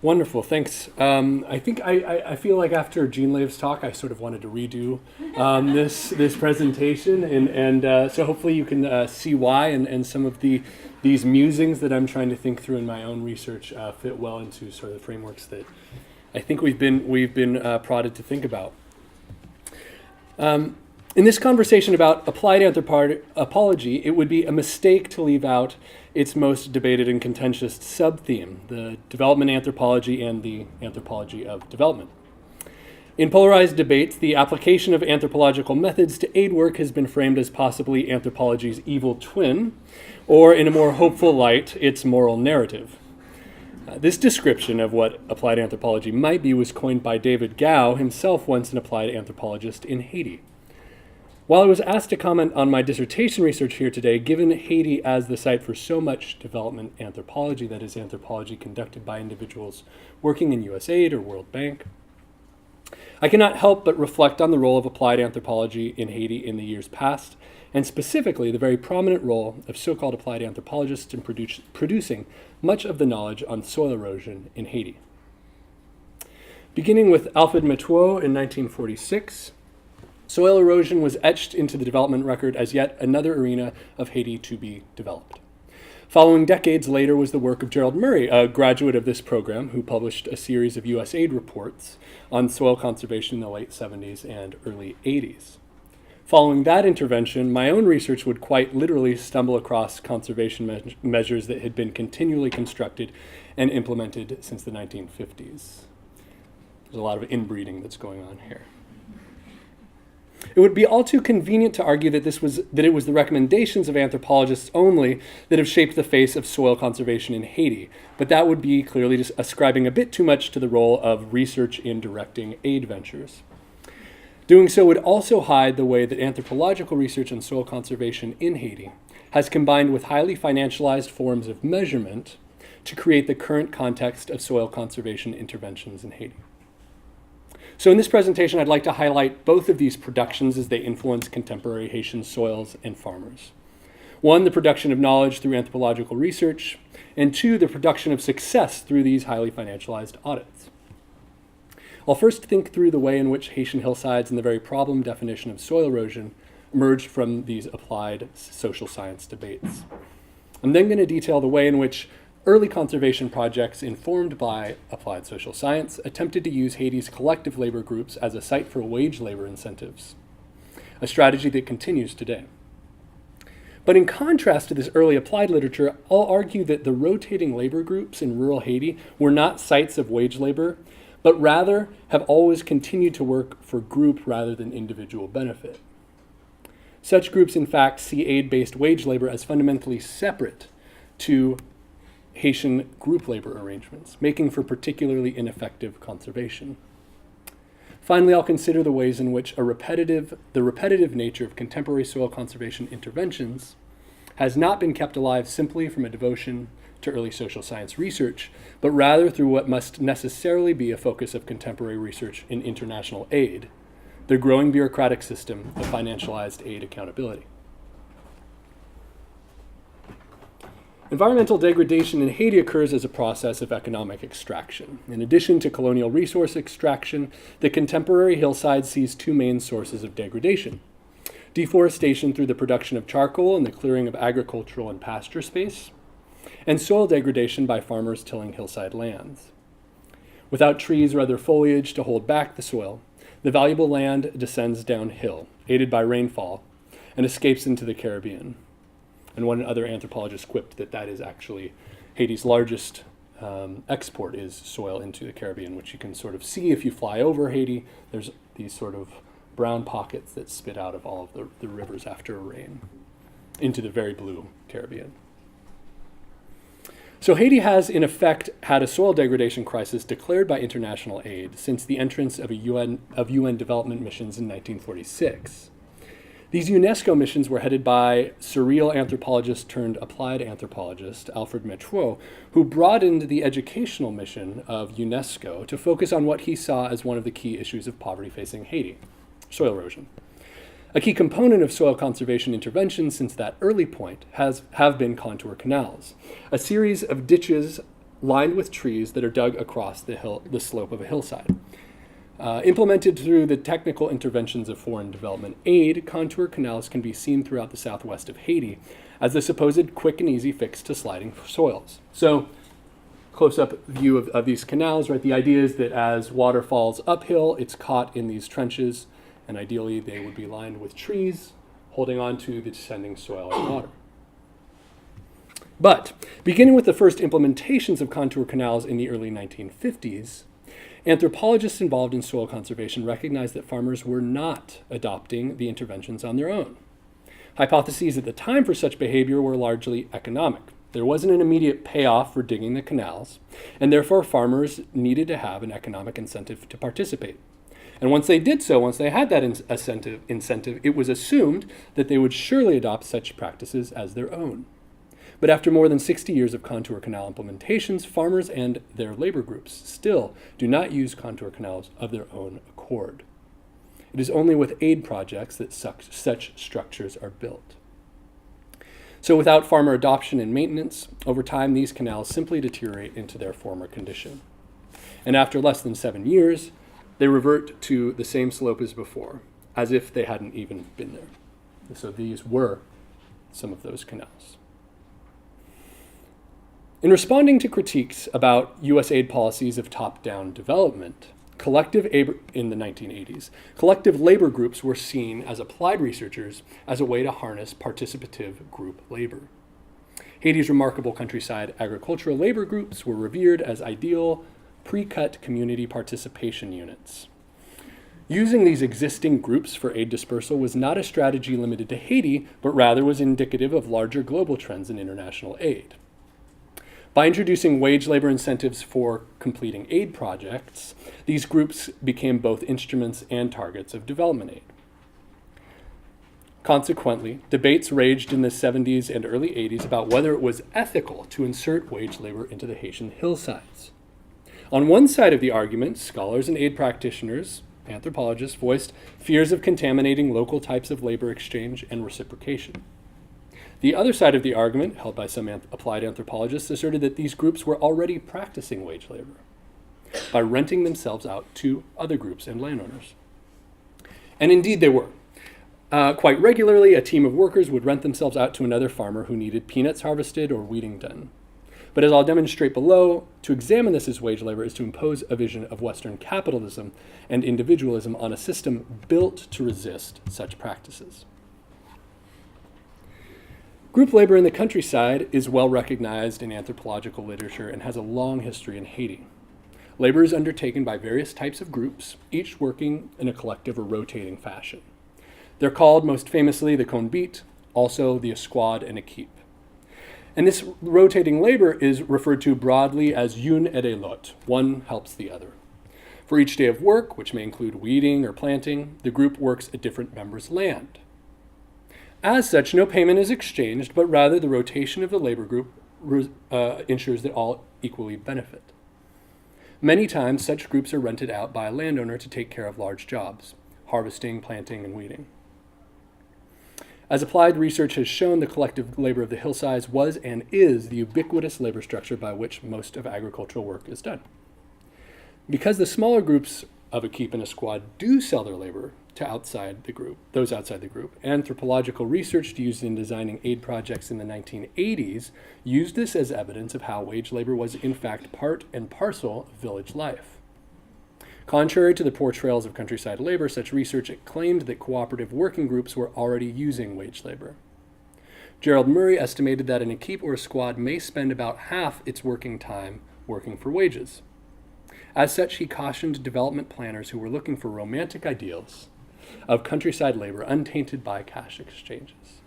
Wonderful, thanks. I think I feel like after Jean Lave's talk, I sort of wanted to redo this presentation, and so hopefully you can see why, and some of these musings that I'm trying to think through in my own research fit well into sort of the frameworks that I think we've been prodded to think about. In this conversation about applied anthropology, it would be a mistake to leave out its most debated and contentious sub-theme, the development anthropology and the anthropology of development. In polarized debates, the application of anthropological methods to aid work has been framed as possibly anthropology's evil twin, or in a more hopeful light, its moral narrative. This description of what applied anthropology might be was coined by David Gao, himself once an applied anthropologist in Haiti. While I was asked to comment on my dissertation research here today, given Haiti as the site for so much development anthropology, that is, anthropology conducted by individuals working in USAID or World Bank, I cannot help but reflect on the role of applied anthropology in Haiti in the years past, and specifically the very prominent role of so-called applied anthropologists in producing much of the knowledge on soil erosion in Haiti. Beginning with Alfred Matuot in 1946, soil erosion was etched into the development record as yet another arena of Haiti to be developed. Following decades later was the work of Gerald Murray, a graduate of this program who published a series of USAID reports on soil conservation in the late 70s and early 80s. Following that intervention, my own research would quite literally stumble across conservation measures that had been continually constructed and implemented since the 1950s. There's a lot of inbreeding that's going on here. It would be all too convenient to argue that it was the recommendations of anthropologists only that have shaped the face of soil conservation in Haiti, but that would be clearly just ascribing a bit too much to the role of research in directing aid ventures. Doing so would also hide the way that anthropological research on soil conservation in Haiti has combined with highly financialized forms of measurement to create the current context of soil conservation interventions in Haiti. So in this presentation, I'd like to highlight both of these productions as they influence contemporary Haitian soils and farmers. One, the production of knowledge through anthropological research, and two, the production of success through these highly financialized audits. I'll first think through the way in which Haitian hillsides and the very problem definition of soil erosion emerged from these applied social science debates. I'm then going to detail the way in which early conservation projects informed by applied social science attempted to use Haiti's collective labor groups as a site for wage labor incentives, a strategy that continues today. But in contrast to this early applied literature, I'll argue that the rotating labor groups in rural Haiti were not sites of wage labor, but rather have always continued to work for group rather than individual benefit. Such groups, in fact, see aid-based wage labor as fundamentally separate to Haitian group labor arrangements, making for particularly ineffective conservation. Finally, I'll consider the ways in which the repetitive nature of contemporary soil conservation interventions has not been kept alive simply from a devotion to early social science research, but rather through what must necessarily be a focus of contemporary research in international aid, the growing bureaucratic system of financialized aid accountability. Environmental degradation in Haiti occurs as a process of economic extraction. In addition to colonial resource extraction, the contemporary hillside sees two main sources of degradation: deforestation through the production of charcoal and the clearing of agricultural and pasture space, and soil degradation by farmers tilling hillside lands. Without trees or other foliage to hold back the soil, the valuable land descends downhill, aided by rainfall, and escapes into the Caribbean. And one other anthropologist quipped that that is actually Haiti's largest export is soil into the Caribbean, which you can sort of see if you fly over Haiti. There's these sort of brown pockets that spit out of all of the rivers after a rain into the very blue Caribbean. So Haiti has, in effect, had a soil degradation crisis declared by international aid since the entrance of UN development missions in 1946. These UNESCO missions were headed by surreal anthropologist turned applied anthropologist Alfred Matuot, who broadened the educational mission of UNESCO to focus on what he saw as one of the key issues of poverty facing Haiti: soil erosion. A key component of soil conservation interventions since that early point have been contour canals, a series of ditches lined with trees that are dug across the slope of a hillside. Implemented through the technical interventions of foreign development aid, contour canals can be seen throughout the southwest of Haiti as the supposed quick and easy fix to sliding soils. So, close-up view of these canals, right? The idea is that as water falls uphill, it's caught in these trenches, and ideally they would be lined with trees holding on to the descending soil and water. But, beginning with the first implementations of contour canals in the early 1950s, anthropologists involved in soil conservation recognized that farmers were not adopting the interventions on their own. Hypotheses at the time for such behavior were largely economic. There wasn't an immediate payoff for digging the canals, and therefore farmers needed to have an economic incentive to participate. And once they did so, once they had that incentive, it was assumed that they would surely adopt such practices as their own. But after more than 60 years of contour canal implementations, farmers and their labor groups still do not use contour canals of their own accord. It is only with aid projects that such structures are built. So without farmer adoption and maintenance, over time these canals simply deteriorate into their former condition. And after less than 7 years, they revert to the same slope as before, as if they hadn't even been there. And so these were some of those canals. In responding to critiques about USAID policies of top-down development, in the 1980s, collective labor groups were seen as applied researchers as a way to harness participative group labor. Haiti's remarkable countryside agricultural labor groups were revered as ideal pre-cut community participation units. Using these existing groups for aid dispersal was not a strategy limited to Haiti, but rather was indicative of larger global trends in international aid. By introducing wage labor incentives for completing aid projects, these groups became both instruments and targets of development aid. Consequently, debates raged in the 70s and early 80s about whether it was ethical to insert wage labor into the Haitian hillsides. On one side of the argument, scholars and aid practitioners, anthropologists, voiced fears of contaminating local types of labor exchange and reciprocation. The other side of the argument, held by some applied anthropologists, asserted that these groups were already practicing wage labor by renting themselves out to other groups and landowners. And indeed they were. Quite regularly, a team of workers would rent themselves out to another farmer who needed peanuts harvested or weeding done. But as I'll demonstrate below, to examine this as wage labor is to impose a vision of Western capitalism and individualism on a system built to resist such practices. Group labor in the countryside is well recognized in anthropological literature and has a long history in Haiti. Labor is undertaken by various types of groups, each working in a collective or rotating fashion. They're called, most famously, the conbit, also the escouade and équipe. And this rotating labor is referred to broadly as une aide l'autre. One helps the other. For each day of work, which may include weeding or planting, the group works a different member's land. As such, no payment is exchanged, but rather the rotation of the labor group ensures that all equally benefit. Many times, such groups are rented out by a landowner to take care of large jobs, harvesting, planting, and weeding. As applied research has shown, the collective labor of the hillsides was and is the ubiquitous labor structure by which most of agricultural work is done. Because the smaller groups of équipe and escouade do sell their labor to those outside the group, anthropological research used in designing aid projects in the 1980s used this as evidence of how wage labor was in fact part and parcel of village life. Contrary to the portrayals of countryside labor, such research claimed that cooperative working groups were already using wage labor. Gerald Murray estimated that an équipe or a squad may spend about half its working time working for wages. As such, he cautioned development planners who were looking for romantic ideals of countryside labor untainted by cash exchanges.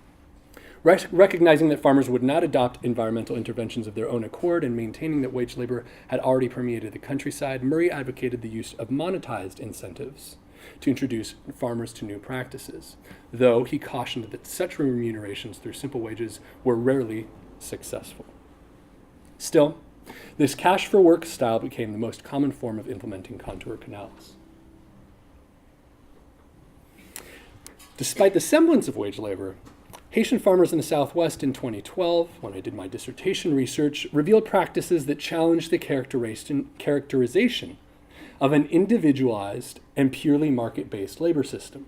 Recognizing that farmers would not adopt environmental interventions of their own accord and maintaining that wage labor had already permeated the countryside, Murray advocated the use of monetized incentives to introduce farmers to new practices, though he cautioned that such remunerations through simple wages were rarely successful. Still, this cash for work style became the most common form of implementing contour canals. Despite the semblance of wage labor, Haitian farmers in the Southwest in 2012, when I did my dissertation research, revealed practices that challenged the characterization of an individualized and purely market-based labor system.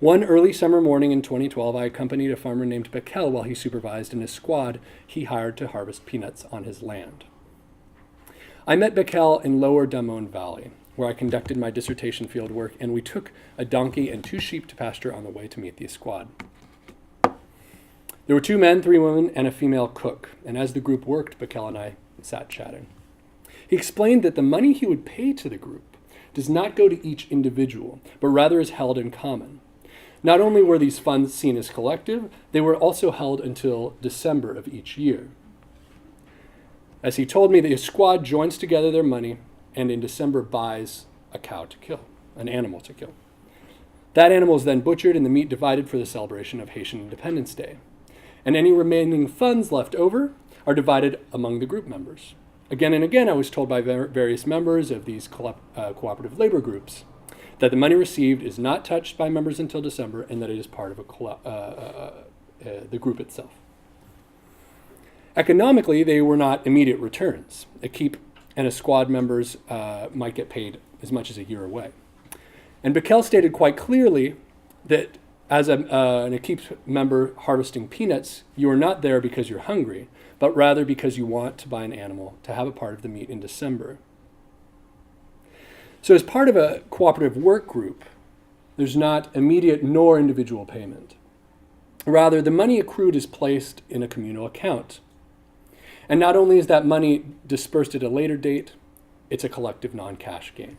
One early summer morning in 2012, I accompanied a farmer named Bekel while he supervised in a squad he hired to harvest peanuts on his land. I met Bekel in Lower Damon Valley, where I conducted my dissertation fieldwork, and we took a donkey and 2 sheep to pasture on the way to meet the squad. There were 2 men, 3 women, and a female cook, and as the group worked, Bekel and I sat chatting. He explained that the money he would pay to the group does not go to each individual, but rather is held in common. Not only were these funds seen as collective, they were also held until December of each year. As he told me, the squad joins together their money and in December buys a cow to kill, an animal to kill. That animal is then butchered and the meat divided for the celebration of Haitian Independence Day. And any remaining funds left over are divided among the group members. Again and again, I was told by various members of these cooperative labor groups that the money received is not touched by members until December and that it is part of the group itself. Economically, they were not immediate returns. A keep and a squad members might get paid as much as a year away. And Bekel stated quite clearly that as an Equipe member harvesting peanuts, you are not there because you're hungry, but rather because you want to buy an animal to have a part of the meat in December. So as part of a cooperative work group, there's not immediate nor individual payment. Rather, the money accrued is placed in a communal account. And not only is that money dispersed at a later date, it's a collective non-cash gain.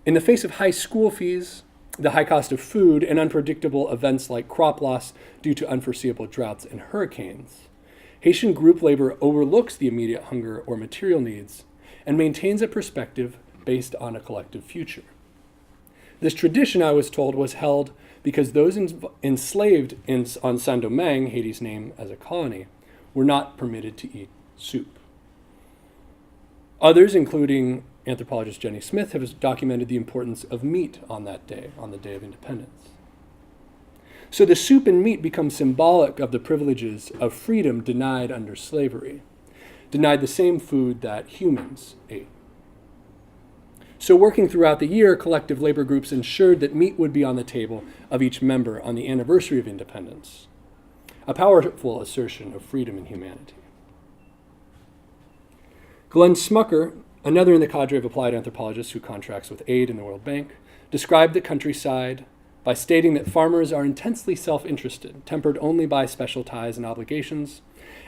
In the face of high school fees, the high cost of food, and unpredictable events like crop loss due to unforeseeable droughts and hurricanes, Haitian group labor overlooks the immediate hunger or material needs and maintains a perspective based on a collective future. This tradition, I was told, was held because those enslaved on Saint-Domingue, Haiti's name as a colony, were not permitted to eat soup. Others, including anthropologist Jenny Smith, have documented the importance of meat on that day, on the Day of Independence. So the soup and meat become symbolic of the privileges of freedom denied under slavery, denied the same food that humans ate. So working throughout the year, collective labor groups ensured that meat would be on the table of each member on the anniversary of independence, a powerful assertion of freedom and humanity. Glenn Smucker, another in the cadre of applied anthropologists who contracts with AID and the World Bank, described the countryside by stating that farmers are intensely self-interested, tempered only by special ties and obligations,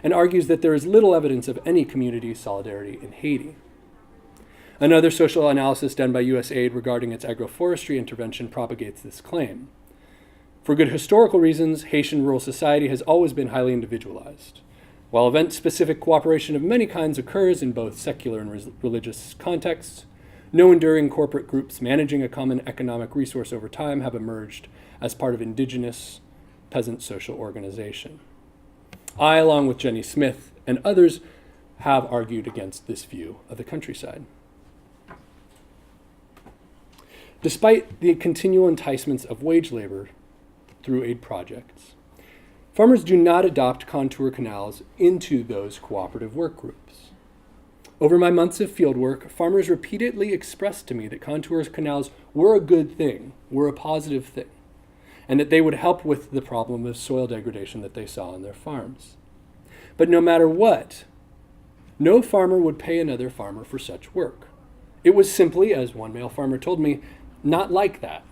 and argues that there is little evidence of any community solidarity in Haiti. Another social analysis done by USAID regarding its agroforestry intervention propagates this claim. For good historical reasons, Haitian rural society has always been highly individualized. While event-specific cooperation of many kinds occurs in both secular and religious contexts, no enduring corporate groups managing a common economic resource over time have emerged as part of indigenous peasant social organization. I, along with Jenny Smith and others, have argued against this view of the countryside. Despite the continual enticements of wage labor through aid projects, farmers do not adopt contour canals into those cooperative work groups. Over my months of fieldwork, farmers repeatedly expressed to me that contour canals were a good thing, were a positive thing, and that they would help with the problem of soil degradation that they saw on their farms. But no matter what, no farmer would pay another farmer for such work. It was simply, as one male farmer told me, not like that.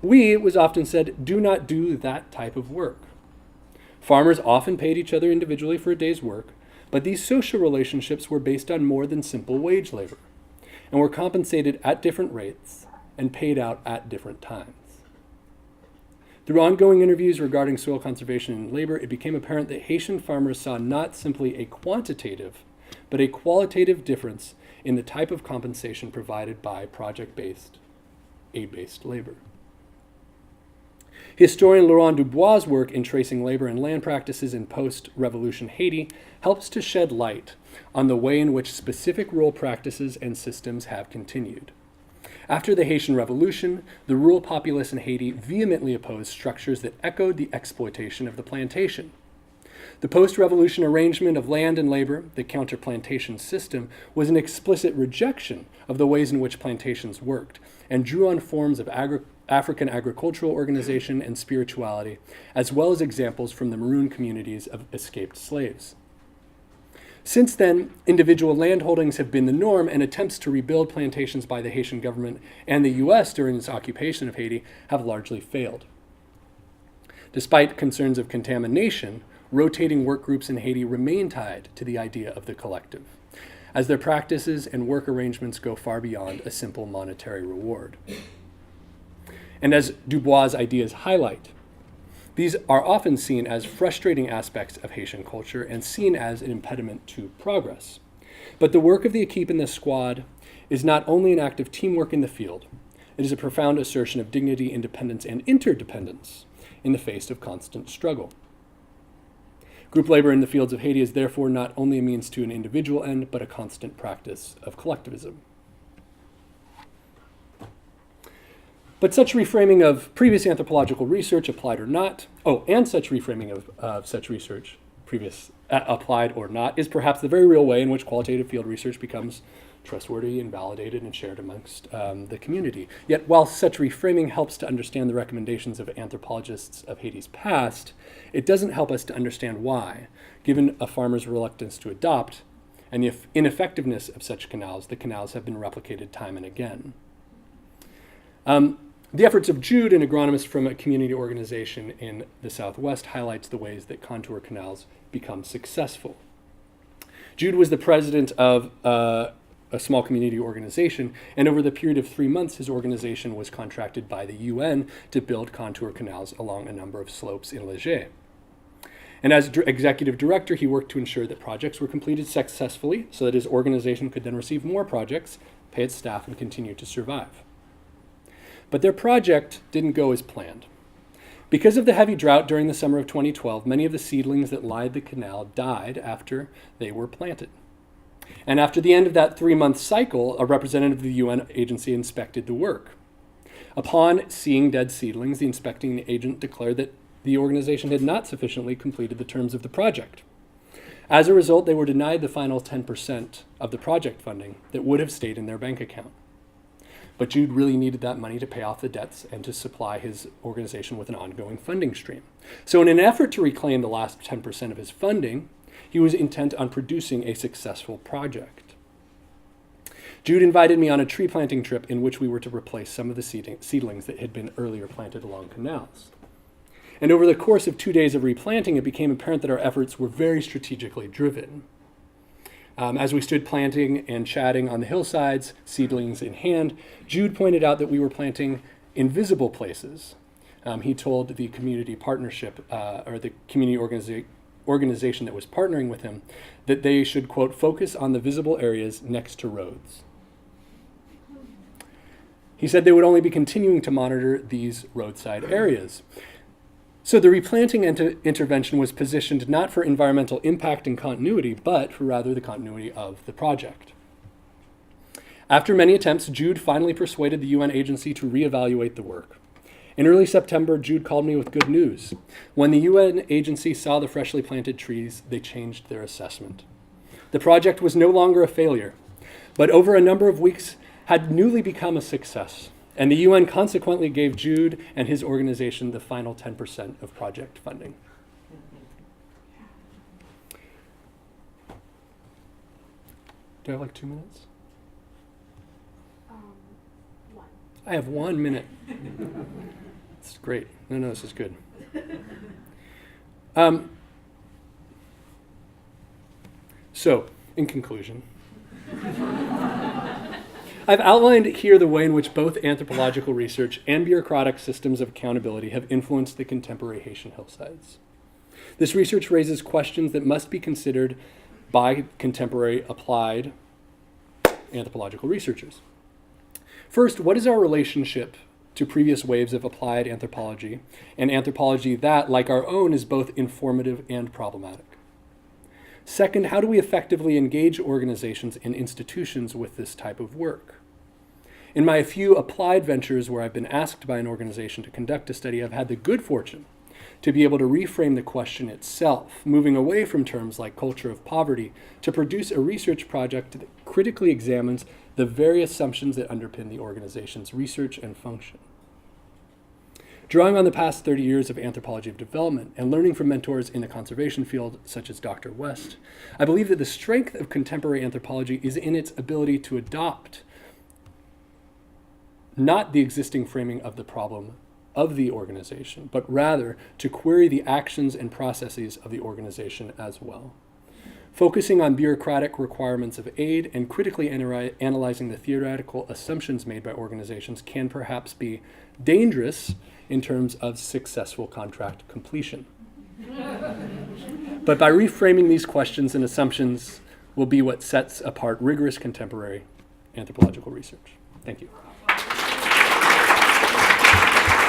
We, it was often said, do not do that type of work. Farmers often paid each other individually for a day's work, but these social relationships were based on more than simple wage labor, and were compensated at different rates and paid out at different times. Through ongoing interviews regarding soil conservation and labor, it became apparent that Haitian farmers saw not simply a quantitative, but a qualitative difference in the type of compensation provided by project-based, aid-based labor. Historian Laurent Dubois' work in tracing labor and land practices in post-revolution Haiti helps to shed light on the way in which specific rural practices and systems have continued. After the Haitian Revolution, the rural populace in Haiti vehemently opposed structures that echoed the exploitation of the plantation. The post-revolution arrangement of land and labor, the counter-plantation system, was an explicit rejection of the ways in which plantations worked, and drew on forms of African agricultural organization and spirituality, as well as examples from the maroon communities of escaped slaves. Since then, individual landholdings have been the norm, and attempts to rebuild plantations by the Haitian government and the U.S. during its occupation of Haiti have largely failed. Despite concerns of contamination, rotating work groups in Haiti remain tied to the idea of the collective, as their practices and work arrangements go far beyond a simple monetary reward. And as Dubois' ideas highlight, these are often seen as frustrating aspects of Haitian culture and seen as an impediment to progress. But the work of the équipe in the squad is not only an act of teamwork in the field, it is a profound assertion of dignity, independence, and interdependence in the face of constant struggle. Group labor in the fields of Haiti is therefore not only a means to an individual end, but a constant practice of collectivism. But such reframing of previous anthropological research, applied or not, and such reframing of such research, previous applied or not, is perhaps the very real way in which qualitative field research becomes trustworthy and validated and shared amongst the community. Yet while such reframing helps to understand the recommendations of anthropologists of Haiti's past, it doesn't help us to understand why, given a farmer's reluctance to adopt and the ineffectiveness of such canals, the canals have been replicated time and again. The efforts of Jude, an agronomist from a community organization in the Southwest, highlights the ways that contour canals become successful. Jude was the president of a small community organization, and over the period of 3 months, his organization was contracted by the UN to build contour canals along a number of slopes in Leger. And as executive director, he worked to ensure that projects were completed successfully so that his organization could then receive more projects, pay its staff, and continue to survive. But their project didn't go as planned. Because of the heavy drought during the summer of 2012, many of the seedlings that lined the canal died after they were planted. And after the end of that 3-month cycle, a representative of the UN agency inspected the work. Upon seeing dead seedlings, the inspecting agent declared that the organization had not sufficiently completed the terms of the project. As a result, they were denied the final 10% of the project funding that would have stayed in their bank account. But Jude really needed that money to pay off the debts and to supply his organization with an ongoing funding stream. So in an effort to reclaim the last 10% of his funding, he was intent on producing a successful project. Jude invited me on a tree planting trip in which we were to replace some of the seedlings that had been earlier planted along canals. And over the course of 2 days of replanting, it became apparent that our efforts were very strategically driven. As we stood planting and chatting on the hillsides, seedlings in hand, Jude pointed out that we were planting in visible places. He told the community partnership, or the community organization that was partnering with him, that they should, quote, focus on the visible areas next to roads. He said they would only be continuing to monitor these roadside areas. So the replanting intervention was positioned not for environmental impact and continuity, but for rather the continuity of the project. After many attempts, Jude finally persuaded the UN agency to reevaluate the work. In early September, Jude called me with good news. When the UN agency saw the freshly planted trees, they changed their assessment. The project was no longer a failure, but over a number of weeks had newly become a success. And the UN consequently gave Jude and his organization the final 10% of project funding. Do I have like 2 minutes? 1. I have 1 minute. It's great. No, this is good. So, in conclusion, I've outlined here the way in which both anthropological research and bureaucratic systems of accountability have influenced the contemporary Haitian hillsides. This research raises questions that must be considered by contemporary applied anthropological researchers. First, what is our relationship to previous waves of applied anthropology, and anthropology that, like our own, is both informative and problematic? Second, how do we effectively engage organizations and institutions with this type of work? In my few applied ventures where I've been asked by an organization to conduct a study, I've had the good fortune to be able to reframe the question itself, moving away from terms like culture of poverty to produce a research project that critically examines the various assumptions that underpin the organization's research and function. Drawing on the past 30 years of anthropology of development and learning from mentors in the conservation field, such as Dr. West, I believe that the strength of contemporary anthropology is in its ability to adopt not the existing framing of the problem of the organization, but rather to query the actions and processes of the organization as well. Focusing on bureaucratic requirements of aid and critically analyzing the theoretical assumptions made by organizations can perhaps be dangerous in terms of successful contract completion. But by reframing these questions and assumptions will be what sets apart rigorous contemporary anthropological research. Thank you.